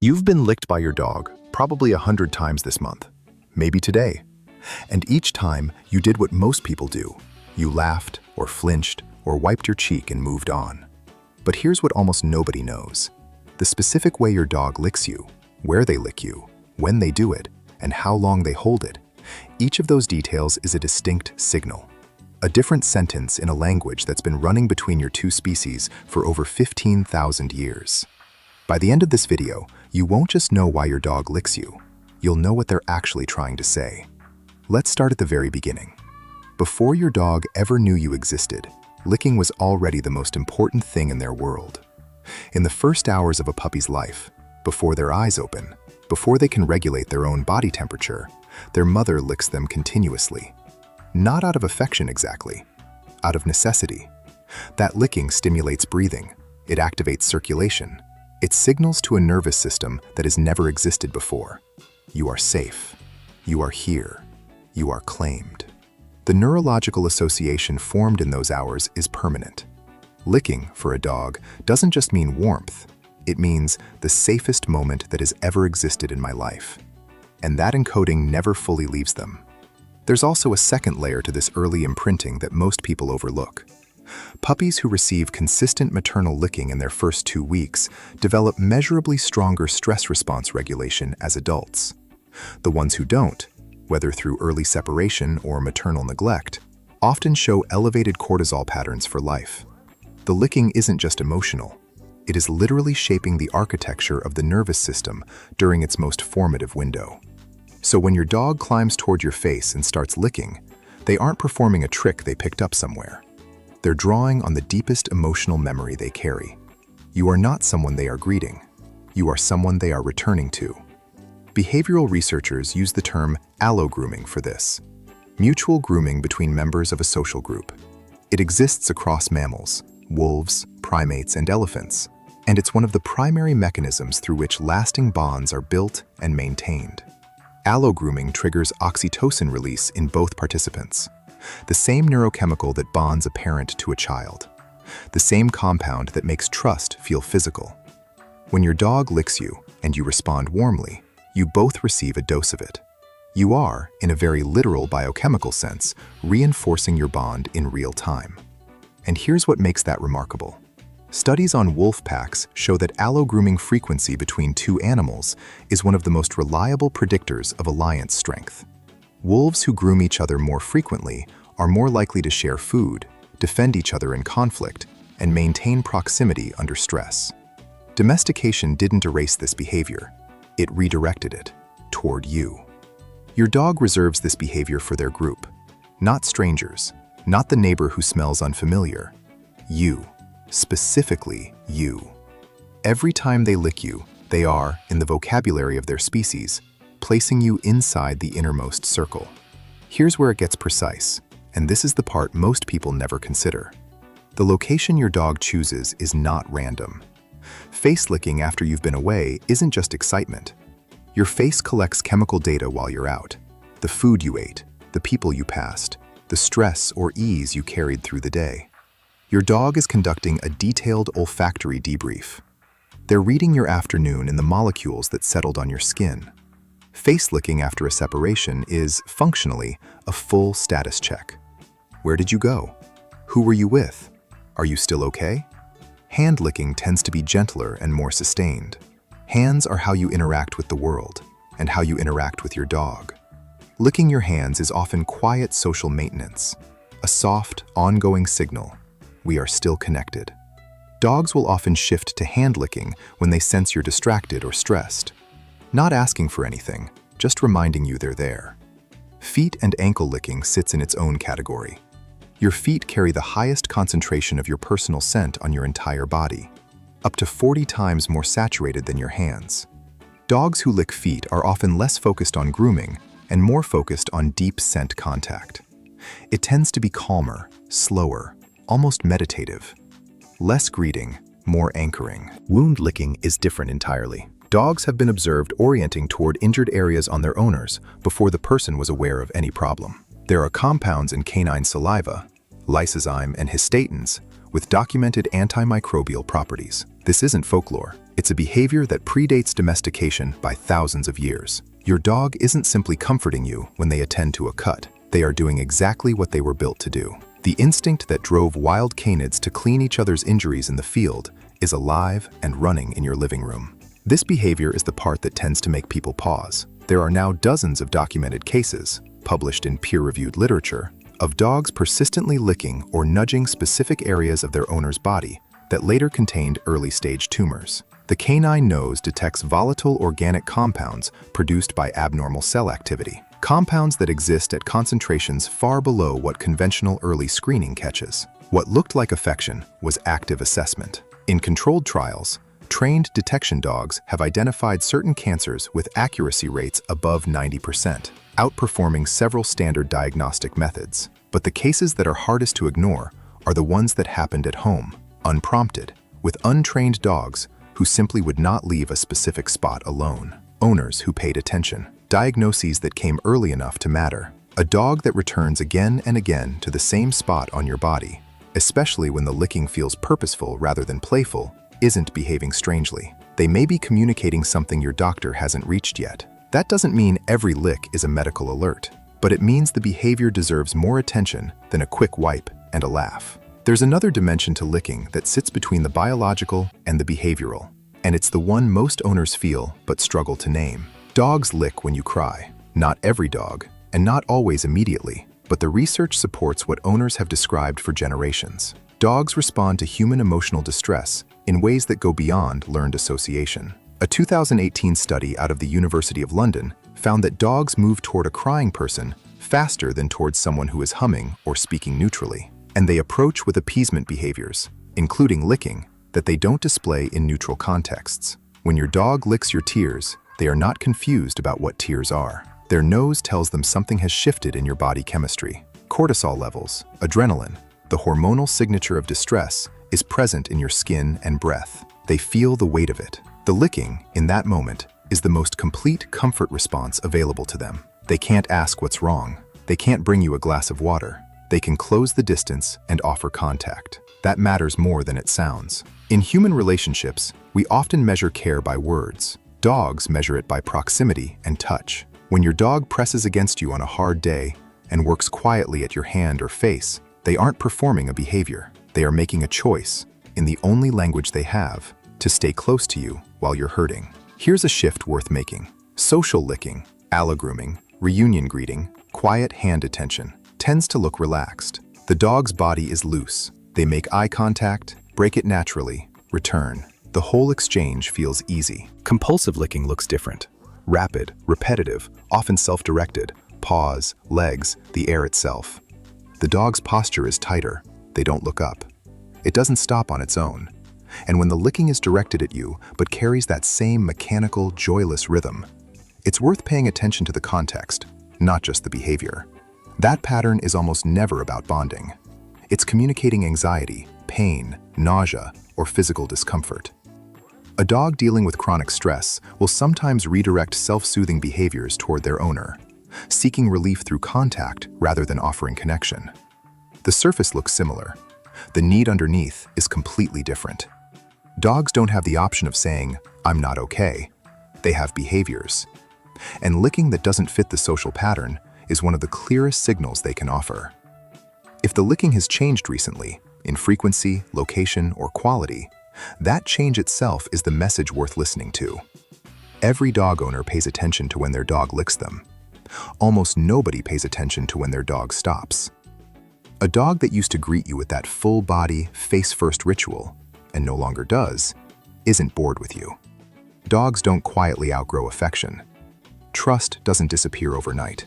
You've been licked by your dog probably 100 times this month, maybe today. And each time, you did what most people do. You laughed, or flinched, or wiped your cheek and moved on. But here's what almost nobody knows. The specific way your dog licks you, where they lick you, when they do it, and how long they hold it. Each of those details is a distinct signal. A different sentence in a language that's been running between your two species for over 15,000 years. By the end of this video, you won't just know why your dog licks you. You'll know what they're actually trying to say. Let's start at the very beginning. Before your dog ever knew you existed, licking was already the most important thing in their world. In the first hours of a puppy's life, before their eyes open, before they can regulate their own body temperature, their mother licks them continuously. Not out of affection exactly, out of necessity. That licking stimulates breathing. It activates circulation. It signals to a nervous system that has never existed before. You are safe. You are here. You are claimed. The neurological association formed in those hours is permanent. Licking, for a dog, doesn't just mean warmth. It means the safest moment that has ever existed in my life. And that encoding never fully leaves them. There's also a second layer to this early imprinting that most people overlook. Puppies who receive consistent maternal licking in their first 2 weeks develop measurably stronger stress response regulation as adults. The ones who don't, whether through early separation or maternal neglect, often show elevated cortisol patterns for life. The licking isn't just emotional. It is literally shaping the architecture of the nervous system during its most formative window. So when your dog climbs toward your face and starts licking, they aren't performing a trick they picked up somewhere. They're drawing on the deepest emotional memory they carry. You are not someone they are greeting. You are someone they are returning to. Behavioral researchers use the term allogrooming for this. Mutual grooming between members of a social group. It exists across mammals, wolves, primates, and elephants, and it's one of the primary mechanisms through which lasting bonds are built and maintained. Allogrooming triggers oxytocin release in both participants. The same neurochemical that bonds a parent to a child. The same compound that makes trust feel physical. When your dog licks you and you respond warmly, you both receive a dose of it. You are, in a very literal biochemical sense, reinforcing your bond in real time. And here's what makes that remarkable. Studies on wolf packs show that allogrooming frequency between two animals is one of the most reliable predictors of alliance strength. Wolves who groom each other more frequently are more likely to share food, defend each other in conflict, and maintain proximity under stress. Domestication didn't erase this behavior. It redirected it toward you. Your dog reserves this behavior for their group, not strangers, not the neighbor who smells unfamiliar. You, specifically you. Every time they lick you, they are, in the vocabulary of their species, placing you inside the innermost circle. Here's where it gets precise, and this is the part most people never consider. The location your dog chooses is not random. Face licking after you've been away isn't just excitement. Your face collects chemical data while you're out. The food you ate, the people you passed, the stress or ease you carried through the day. Your dog is conducting a detailed olfactory debrief. They're reading your afternoon in the molecules that settled on your skin. Face licking after a separation is, functionally, a full status check. Where did you go? Who were you with? Are you still okay? Hand licking tends to be gentler and more sustained. Hands are how you interact with the world, and how you interact with your dog. Licking your hands is often quiet social maintenance, a soft, ongoing signal. We are still connected. Dogs will often shift to hand licking when they sense you're distracted or stressed. Not asking for anything, just reminding you they're there. Feet and ankle licking sits in its own category. Your feet carry the highest concentration of your personal scent on your entire body, up to 40 times more saturated than your hands. Dogs who lick feet are often less focused on grooming and more focused on deep scent contact. It tends to be calmer, slower, almost meditative. Less greeting, more anchoring. Wound licking is different entirely. Dogs have been observed orienting toward injured areas on their owners before the person was aware of any problem. There are compounds in canine saliva, lysozyme and histatins, with documented antimicrobial properties. This isn't folklore. It's a behavior that predates domestication by thousands of years. Your dog isn't simply comforting you when they attend to a cut. They are doing exactly what they were built to do. The instinct that drove wild canids to clean each other's injuries in the field is alive and running in your living room. This behavior is the part that tends to make people pause. There are now dozens of documented cases, published in peer-reviewed literature, of dogs persistently licking or nudging specific areas of their owner's body that later contained early-stage tumors. The canine nose detects volatile organic compounds produced by abnormal cell activity, compounds that exist at concentrations far below what conventional early screening catches. What looked like affection was active assessment. In controlled trials, trained detection dogs have identified certain cancers with accuracy rates above 90%, outperforming several standard diagnostic methods. But the cases that are hardest to ignore are the ones that happened at home, unprompted, with untrained dogs who simply would not leave a specific spot alone. Owners who paid attention. Diagnoses that came early enough to matter. A dog that returns again and again to the same spot on your body, especially when the licking feels purposeful rather than playful, isn't behaving strangely. They may be communicating something your doctor hasn't reached yet. That doesn't mean every lick is a medical alert, but it means the behavior deserves more attention than a quick wipe and a laugh. There's another dimension to licking that sits between the biological and the behavioral, and it's the one most owners feel but struggle to name. Dogs lick when you cry. Not every dog, and not always immediately, but the research supports what owners have described for generations. Dogs respond to human emotional distress in ways that go beyond learned association. A 2018 study out of the University of London found that dogs move toward a crying person faster than towards someone who is humming or speaking neutrally. And they approach with appeasement behaviors, including licking, that they don't display in neutral contexts. When your dog licks your tears, they are not confused about what tears are. Their nose tells them something has shifted in your body chemistry. Cortisol levels, adrenaline, the hormonal signature of distress, is present in your skin and breath. They feel the weight of it. The licking, in that moment, is the most complete comfort response available to them. They can't ask what's wrong. They can't bring you a glass of water. They can close the distance and offer contact. That matters more than it sounds. In human relationships, we often measure care by words. Dogs measure it by proximity and touch. When your dog presses against you on a hard day and works quietly at your hand or face, they aren't performing a behavior. They are making a choice, in the only language they have, to stay close to you while you're hurting. Here's a shift worth making. Social licking, allogrooming, reunion greeting, quiet hand attention tends to look relaxed. The dog's body is loose. They make eye contact, break it naturally, return. The whole exchange feels easy. Compulsive licking looks different. Rapid, repetitive, often self-directed. Paws, legs, the air itself. The dog's posture is tighter. They don't look up. It doesn't stop on its own. And when the licking is directed at you but carries that same mechanical, joyless rhythm, it's worth paying attention to the context, not just the behavior. That pattern is almost never about bonding. It's communicating anxiety, pain, nausea, or physical discomfort. A dog dealing with chronic stress will sometimes redirect self-soothing behaviors toward their owner, seeking relief through contact rather than offering connection. The surface looks similar. The need underneath is completely different. Dogs don't have the option of saying, "I'm not okay." They have behaviors. And licking that doesn't fit the social pattern is one of the clearest signals they can offer. If the licking has changed recently, in frequency, location, or quality, that change itself is the message worth listening to. Every dog owner pays attention to when their dog licks them. Almost nobody pays attention to when their dog stops. A dog that used to greet you with that full-body, face-first ritual, and no longer does, isn't bored with you. Dogs don't quietly outgrow affection. Trust doesn't disappear overnight,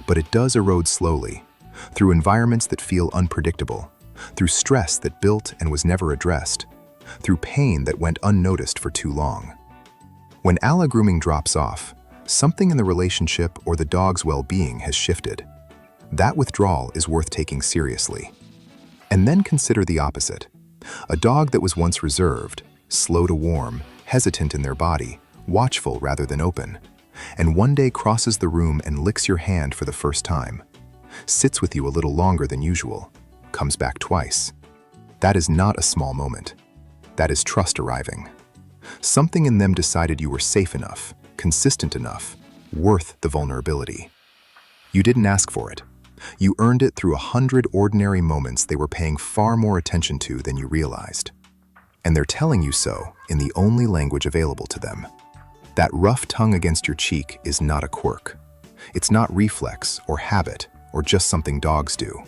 but it does erode slowly, through environments that feel unpredictable, through stress that built and was never addressed, through pain that went unnoticed for too long. When allogrooming drops off, something in the relationship or the dog's well-being has shifted. That withdrawal is worth taking seriously. And then consider the opposite. A dog that was once reserved, slow to warm, hesitant in their body, watchful rather than open, and one day crosses the room and licks your hand for the first time, sits with you a little longer than usual, comes back twice. That is not a small moment. That is trust arriving. Something in them decided you were safe enough, consistent enough, worth the vulnerability. You didn't ask for it. You earned it through 100 ordinary moments they were paying far more attention to than you realized. And they're telling you so in the only language available to them. That rough tongue against your cheek is not a quirk. It's not reflex or habit or just something dogs do.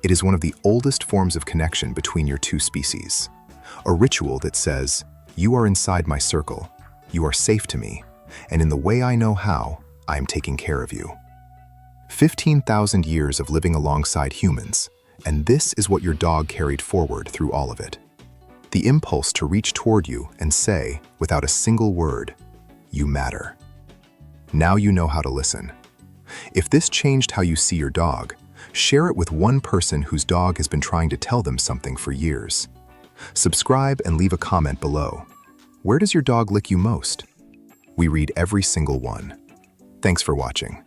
It is one of the oldest forms of connection between your two species. A ritual that says, you are inside my circle, you are safe to me, and in the way I know how, I am taking care of you. 15,000 years of living alongside humans, and this is what your dog carried forward through all of it. The impulse to reach toward you and say, without a single word, you matter. Now you know how to listen. If this changed how you see your dog, share it with one person whose dog has been trying to tell them something for years. Subscribe and leave a comment below. Where does your dog lick you most? We read every single one. Thanks for watching.